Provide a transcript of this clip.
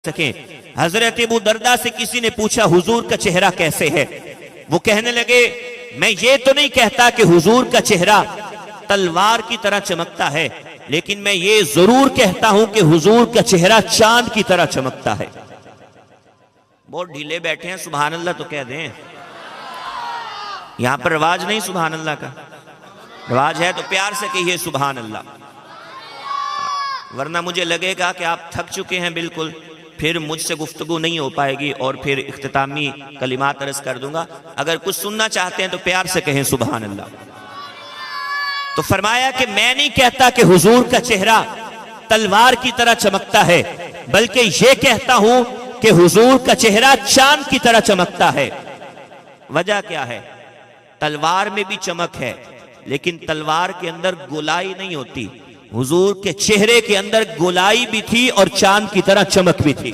सकें। हजरत अबू दरदा से किसी ने पूछा हुजूर का चेहरा कैसे है। वो कहने लगे मैं ये तो नहीं कहता कि हुजूर का चेहरा तलवार की तरह चमकता है, लेकिन मैं ये जरूर कहता हूं कि हुजूर का चेहरा चांद की तरह चमकता है। बहुत ढीले बैठे हैं, सुभान अल्लाह तो कह दें। यहां पर रवाज नहीं सुभान अल्लाह का, रवाज है तो प्यार से कहिए सुभान अल्लाह, वरना मुझे लगेगा कि आप थक चुके हैं बिल्कुल, फिर मुझसे गुफ्तगू नहीं हो पाएगी और फिर इख्तितामी कलिमात अर्ज कर दूंगा। अगर कुछ सुनना चाहते हैं तो प्यार से कहें सुभान अल्लाह। तो फरमाया कि मैं नहीं कहता कि हुजूर का चेहरा तलवार की तरह चमकता है, बल्कि ये कहता हूं कि हुजूर का चेहरा चांद की तरह चमकता है। वजह क्या है? तलवार में भी चमक है, लेकिन तलवार के अंदर गोलाई नहीं होती। हुजूर के चेहरे के अंदर गोलाई भी थी और चांद की तरह चमक भी थी।